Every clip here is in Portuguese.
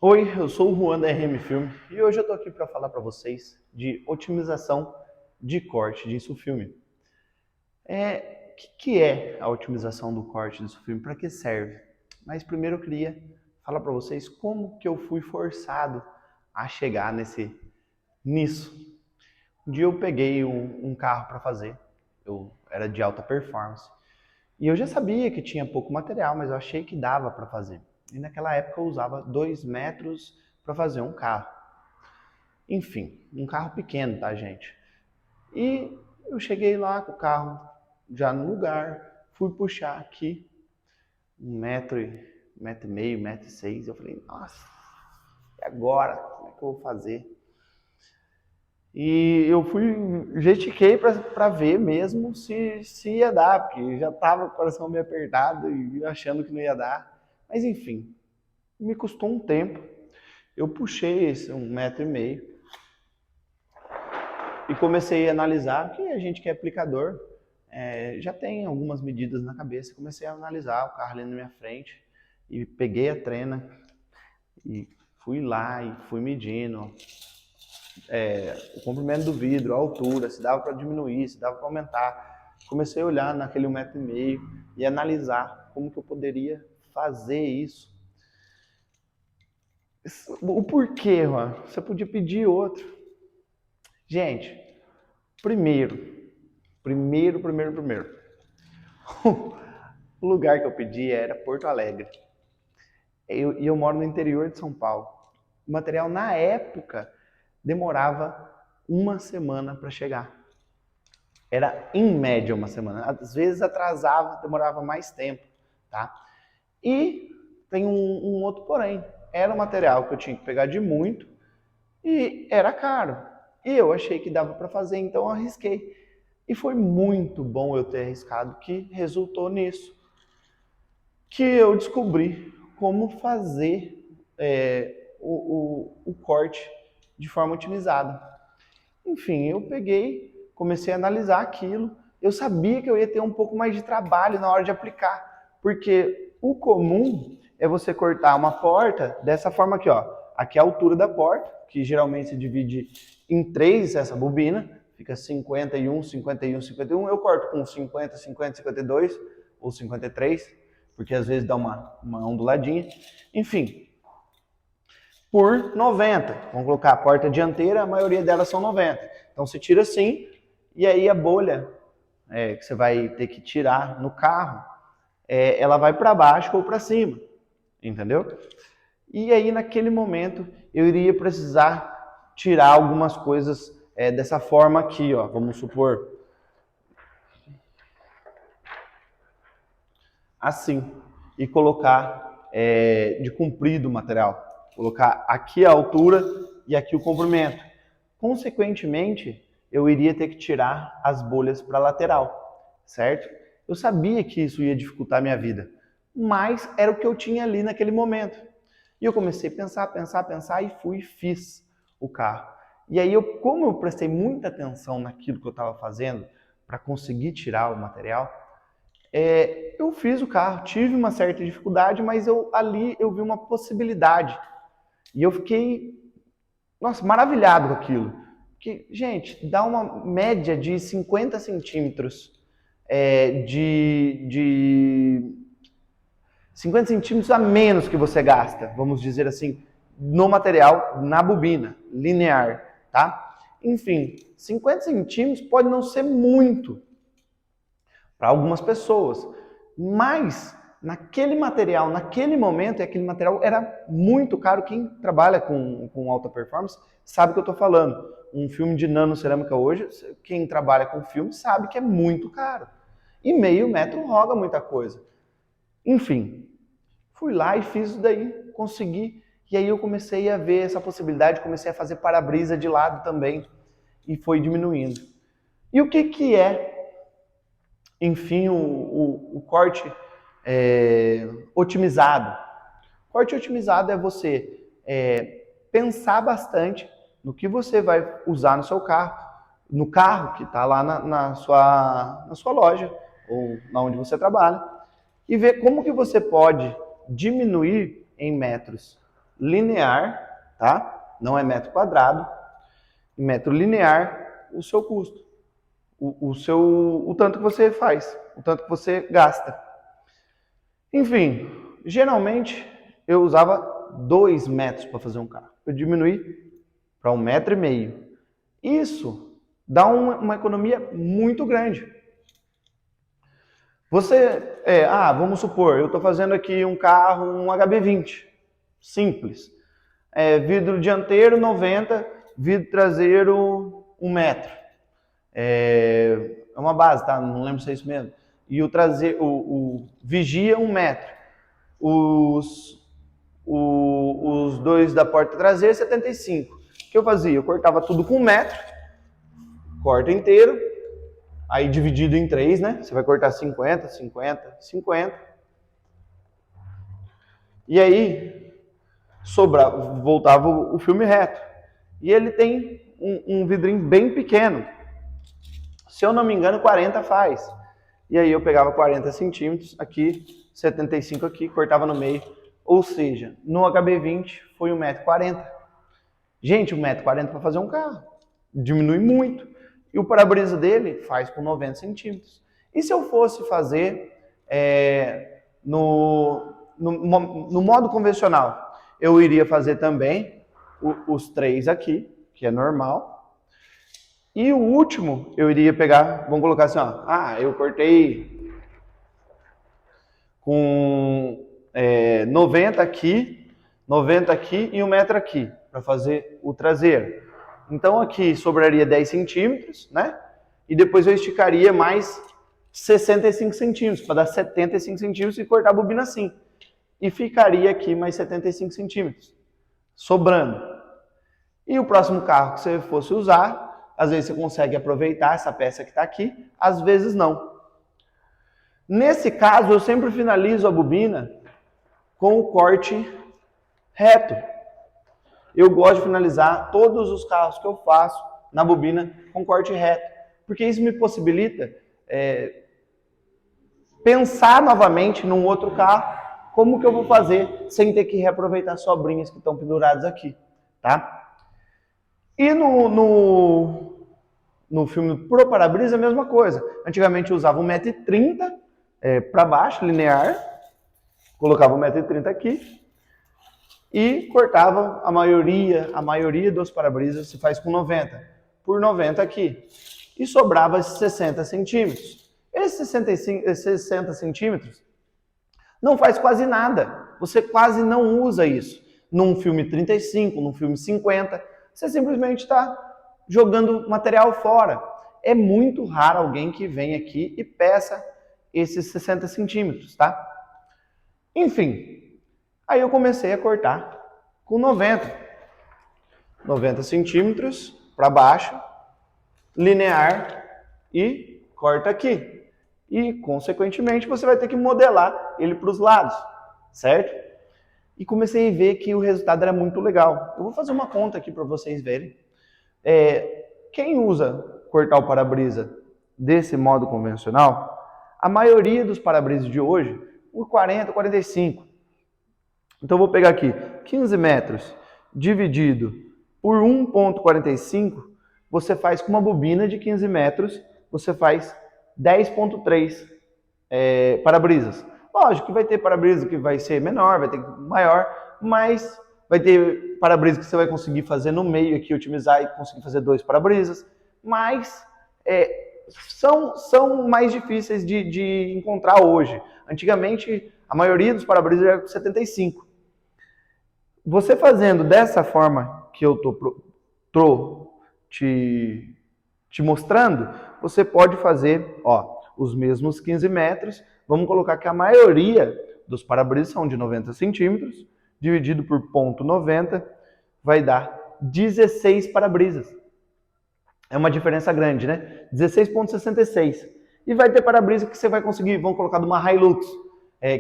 Oi, eu sou o Juan da RM Filme e hoje eu tô aqui para falar para vocês de otimização de corte de InsuFilme. O que é a otimização do corte de InsuFilme? Para que serve? Mas primeiro eu queria falar para vocês como que eu fui forçado a chegar nisso. Um dia eu peguei um carro para fazer, eu era de alta performance e eu já sabia que tinha pouco material, mas eu achei que dava para fazer. E naquela época eu usava 2 metros para fazer um carro. Enfim, um carro pequeno, tá, gente? E eu cheguei lá com o carro já no lugar, fui puxar aqui 1,5 m, 1,6 m. Eu falei, nossa, e agora? Como é que eu vou fazer? E eu gestiquei para ver mesmo se ia dar, porque já tava com o coração meio apertado e achando que não ia dar. Mas enfim, me custou um tempo. Eu puxei esse 1,5 m e comecei a analisar, que a gente que é aplicador já tem algumas medidas na cabeça. Comecei a analisar o carro ali na minha frente e peguei a trena e fui lá e fui medindo o comprimento do vidro, a altura, se dava para diminuir, se dava para aumentar. Comecei a olhar naquele 1,5 m e analisar como que eu poderia fazer isso. O porquê, Juan? Você podia pedir outro. Gente, primeiro. O lugar que eu pedi era Porto Alegre. E eu moro no interior de São Paulo. O material, na época, demorava uma semana para chegar. Era, em média, uma semana. Às vezes atrasava, demorava mais tempo. Tá? E tem um outro porém. Era um material que eu tinha que pegar de muito e era caro. E eu achei que dava para fazer, então eu arrisquei. E foi muito bom eu ter arriscado, que resultou nisso. Que eu descobri como fazer o corte de forma otimizada. Enfim, eu peguei, comecei a analisar aquilo. Eu sabia que eu ia ter um pouco mais de trabalho na hora de aplicar, porque o comum é você cortar uma porta dessa forma aqui, ó. Aqui é a altura da porta, que geralmente se divide em 3 essa bobina, fica 51, 51, 51. Eu corto com 50, 50, 52 ou 53, porque às vezes dá uma onduladinha. Enfim, por 90. Vamos colocar a porta dianteira, a maioria delas são 90. Então você tira assim, e aí a bolha que você vai ter que tirar no carro, ela vai para baixo ou para cima, entendeu? E aí naquele momento eu iria precisar tirar algumas coisas dessa forma aqui, ó. Vamos supor assim, e colocar de comprido o material. Colocar aqui a altura e aqui o comprimento. Consequentemente, eu iria ter que tirar as bolhas para a lateral, certo? Eu sabia que isso ia dificultar a minha vida, mas era o que eu tinha ali naquele momento. E eu comecei a pensar e fui e fiz o carro. E aí, como eu prestei muita atenção naquilo que eu estava fazendo para conseguir tirar o material, eu fiz o carro, tive uma certa dificuldade, mas ali eu vi uma possibilidade. E eu fiquei, nossa, maravilhado com aquilo. Porque, gente, dá uma média de 50 centímetros de 50 centímetros a menos que você gasta, vamos dizer assim, no material, na bobina, linear, tá? Enfim, 50 centímetros pode não ser muito para algumas pessoas, mas naquele material, naquele momento, aquele material era muito caro. Quem trabalha com alta performance sabe o que eu estou falando. Um filme de nanocerâmica hoje, quem trabalha com filme sabe que é muito caro. E meio metro roga muita coisa. Enfim, fui lá e fiz isso daí, consegui. E aí eu comecei a ver essa possibilidade, comecei a fazer para-brisa de lado também. E foi diminuindo. E o que é, enfim, o corte otimizado? Corte otimizado é você pensar bastante no que você vai usar no seu carro, no carro que está lá na sua loja ou na onde você trabalha, e ver como que você pode diminuir em metros linear, tá? Não é metro quadrado. Em metro linear, o seu custo. O tanto que você faz, o tanto que você gasta. Enfim, geralmente eu usava 2 metros para fazer um carro. Eu diminuí para 1,5 metro. Isso dá uma economia muito grande. Vamos supor, eu estou fazendo aqui um carro, um HB20, simples. Vidro dianteiro 90, vidro traseiro 1 metro. É uma base, tá? Não lembro se é isso mesmo. E o vigia 1 metro. Os dois da porta traseira 75. O que eu fazia? Eu cortava tudo com 1 metro, corta inteiro, aí dividido em 3, né? Você vai cortar 50, 50, 50. E aí voltava o filme reto. E ele tem um vidrinho bem pequeno. Se eu não me engano, 40 faz. E aí eu pegava 40 centímetros aqui, 75 aqui, cortava no meio. Ou seja, no HB20 foi 1,40 m. Gente, 1,40 m para fazer um carro. Diminui muito. E o para-brisa dele faz com 90 centímetros. E se eu fosse fazer no modo convencional, eu iria fazer também os 3 aqui, que é normal. E o último, eu iria pegar, vamos colocar assim, ó. Eu cortei com 90 aqui e 1 metro aqui, para fazer o traseiro. Então aqui sobraria 10 centímetros, né? E depois eu esticaria mais 65 centímetros, para dar 75 centímetros e cortar a bobina assim. E ficaria aqui mais 75 centímetros, sobrando. E o próximo carro que você fosse usar, às vezes você consegue aproveitar essa peça que está aqui, às vezes não. Nesse caso, eu sempre finalizo a bobina com o corte reto. Eu gosto de finalizar todos os carros que eu faço na bobina com corte reto, porque isso me possibilita pensar novamente num outro carro, como que eu vou fazer sem ter que reaproveitar as sobrinhas que estão penduradas aqui, tá? E no filme Pro Para-Brisa, a mesma coisa. Antigamente eu usava 1,30 m para baixo, linear, colocava 1,30 m aqui e cortava a maioria dos para-brisas se faz com 90 por 90 aqui. E sobrava 60 centímetros. Esses 60 centímetros não faz quase nada. Você quase não usa isso. Num filme 35, num filme 50, você simplesmente está jogando material fora. É muito raro alguém que vem aqui e peça esses 60 centímetros, tá? Enfim, aí eu comecei a cortar com 90 centímetros para baixo, linear e corta aqui. E, consequentemente, você vai ter que modelar ele para os lados, certo? E comecei a ver que o resultado era muito legal. Eu vou fazer uma conta aqui para vocês verem. Quem usa cortar o para-brisa desse modo convencional, a maioria dos para-brisas de hoje, por 40, 45. Então eu vou pegar aqui 15 metros dividido por 1,45, você faz com uma bobina de 15 metros, você faz 10,3 para-brisas. Lógico que vai ter para-brisa que vai ser menor, vai ter maior, mas vai ter para-brisa que você vai conseguir fazer no meio aqui, otimizar e conseguir fazer 2 para-brisas, mas são mais difíceis de encontrar hoje. Antigamente, a maioria dos para-brisas era com 75. Você fazendo dessa forma que eu estou te mostrando, você pode fazer os mesmos 15 metros. Vamos colocar que a maioria dos para-brisas são de 90 centímetros, dividido por 0,90, vai dar 16 para-brisas. É uma diferença grande, né? 16,66. E vai ter para-brisa que você vai conseguir, vamos colocar de uma Hilux,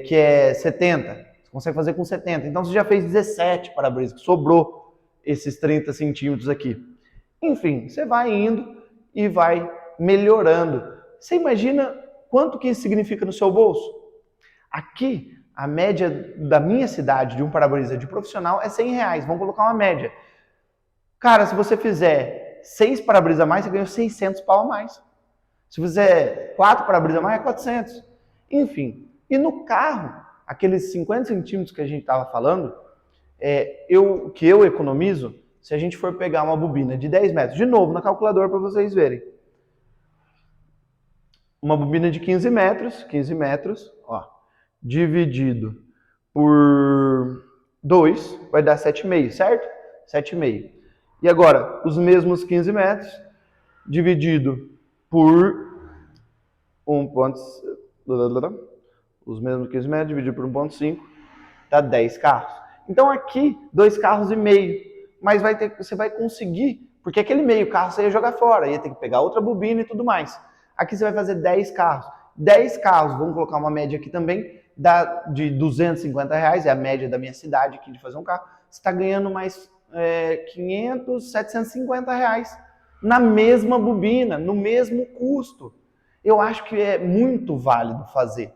que é 70. Você consegue fazer com 70. Então você já fez 17 para-brisas, que sobrou esses 30 centímetros aqui. Enfim, você vai indo e vai melhorando. Você imagina quanto que isso significa no seu bolso? Aqui, A média da minha cidade de um para-brisa de profissional é R$100. Vamos colocar uma média. Cara, se você fizer 6 para-brisa a mais, você ganha 600 pau a mais. Se fizer 4 para-brisa a mais, é 400. Enfim. E no carro, aqueles 50 centímetros que a gente estava falando, que eu economizo, se a gente for pegar uma bobina de 10 metros, de novo na calculadora para vocês verem. Uma bobina de 15 metros, ó, dividido por 2, vai dar 7,5, certo? 7,5. E agora, os mesmos 15 metros, dividido por 1,5, os mesmos 15 metros, dividido por 1,5, dá 10 carros. Então aqui, 2,5 carros, mas você vai conseguir, porque aquele meio carro você ia jogar fora, ia ter que pegar outra bobina e tudo mais. Aqui você vai fazer 10 carros. 10 carros, vamos colocar uma média aqui também, dá de R$250, é a média da minha cidade aqui de fazer um carro. Você está ganhando mais 500, R$750 na mesma bobina, no mesmo custo. Eu acho que é muito válido fazer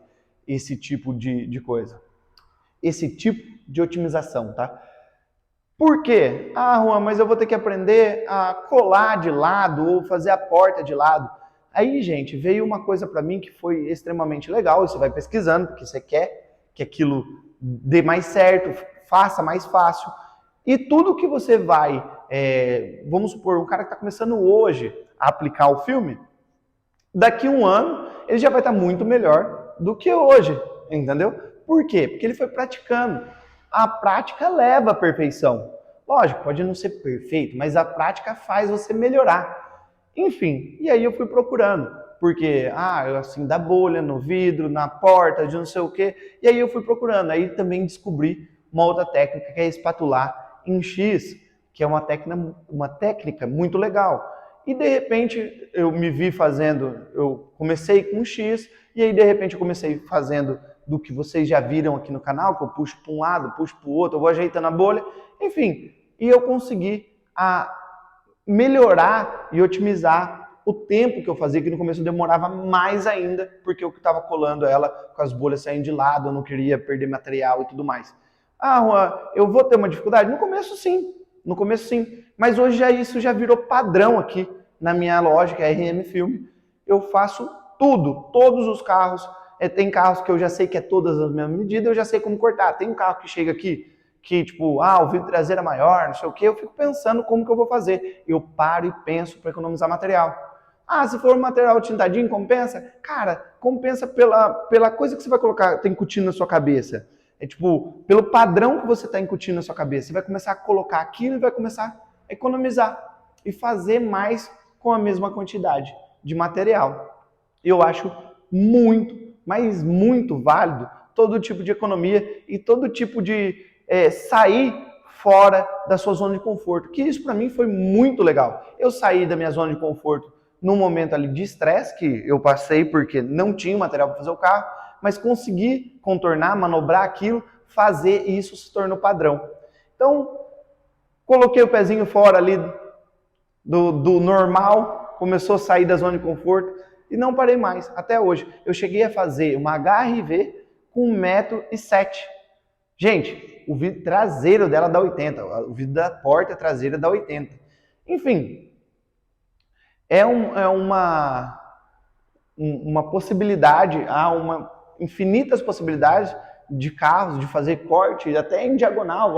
esse tipo de coisa. Esse tipo de otimização, tá? Por quê? Ah, Juan, mas eu vou ter que aprender a colar de lado ou fazer a porta de lado. Aí, gente, veio uma coisa para mim que foi extremamente legal, e você vai pesquisando, porque você quer que aquilo dê mais certo, faça mais fácil. E tudo que você vai, vamos supor, um cara que está começando hoje a aplicar o filme, daqui a um ano ele já vai estar muito melhor do que hoje, entendeu? Por quê? Porque ele foi praticando. A prática leva à perfeição. Lógico, pode não ser perfeito, mas a prática faz você melhorar. Enfim, e aí eu fui procurando, porque, assim, dá bolha no vidro, na porta, de não sei o quê, e aí eu fui procurando, aí também descobri uma outra técnica, que é espatular em X, que é uma técnica muito legal. E de repente eu me vi fazendo, eu comecei com X, e aí de repente eu comecei fazendo do que vocês já viram aqui no canal, que eu puxo para um lado, puxo para o outro, eu vou ajeitando a bolha, enfim, e eu consegui melhorar e otimizar o tempo que eu fazia, que no começo eu demorava mais ainda, porque eu estava colando ela com as bolhas saindo de lado, eu não queria perder material e tudo mais. Juan, eu vou ter uma dificuldade? No começo sim, mas hoje isso já virou padrão aqui na minha loja, que é a RM Film. Eu faço tudo, todos os carros, tem carros que eu já sei que é todas as minhas medidas, eu já sei como cortar. Tem um carro que chega aqui, que tipo, o vidro traseiro é maior, não sei o que, eu fico pensando como que eu vou fazer. Eu paro e penso para economizar material. Se for um material tintadinho, compensa? Cara, compensa pela coisa que você vai colocar, tá incutindo na sua cabeça. É tipo, pelo padrão que você está incutindo na sua cabeça. Você vai começar a colocar aquilo e vai começar a economizar. E fazer mais com a mesma quantidade de material. Eu acho muito, mas muito válido todo tipo de economia e todo tipo de sair fora da sua zona de conforto, que isso para mim foi muito legal. Eu saí da minha zona de conforto num momento ali de estresse, que eu passei porque não tinha material para fazer o carro, mas consegui contornar, manobrar aquilo, fazer e isso se tornou padrão. Então, coloquei o pezinho fora ali do normal, começou a sair da zona de conforto e não parei mais, até hoje. Eu cheguei a fazer uma HRV com 1,7 m. Gente, o vidro traseiro dela dá 80, o vidro da porta traseira dá 80. Enfim, é uma possibilidade, há infinitas possibilidades de carros, de fazer corte, até em diagonal.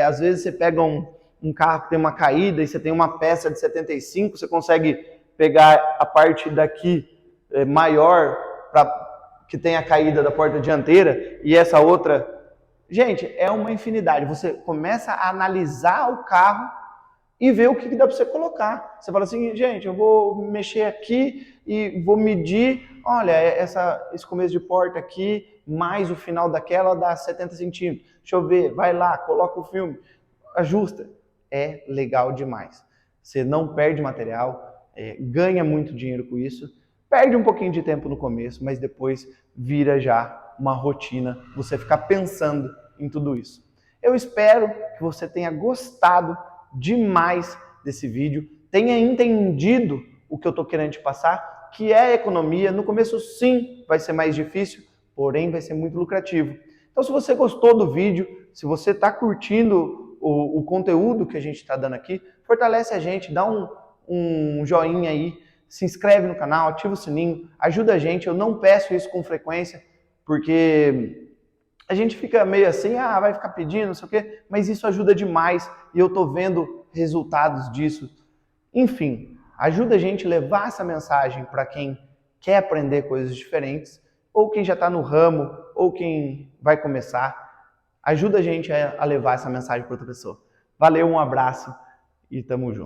Às vezes você pega um carro que tem uma caída e você tem uma peça de 75, você consegue pegar a parte daqui maior, que tem a caída da porta dianteira, e essa outra. Gente, é uma infinidade. Você começa a analisar o carro e ver o que dá para você colocar. Você fala assim, gente, eu vou mexer aqui e vou medir, olha, esse começo de porta aqui, mais o final daquela dá 70 centímetros. Deixa eu ver, vai lá, coloca o filme, ajusta. É legal demais. Você não perde material, ganha muito dinheiro com isso, perde um pouquinho de tempo no começo, mas depois vira já uma rotina, você ficar pensando em tudo isso. Eu espero que você tenha gostado demais desse vídeo, tenha entendido o que eu estou querendo te passar, que é economia. No começo sim vai ser mais difícil, porém vai ser muito lucrativo. Então, se você gostou do vídeo, se você está curtindo o conteúdo que a gente está dando aqui, fortalece a gente, dá um joinha aí, se inscreve no canal, ativa o sininho, ajuda a gente. Eu não peço isso com frequência, porque a gente fica meio assim, vai ficar pedindo, não sei o quê, mas isso ajuda demais e eu tô vendo resultados disso. Enfim, ajuda a gente a levar essa mensagem para quem quer aprender coisas diferentes, ou quem já está no ramo, ou quem vai começar. Ajuda a gente a levar essa mensagem para outra pessoa. Valeu, um abraço e tamo junto.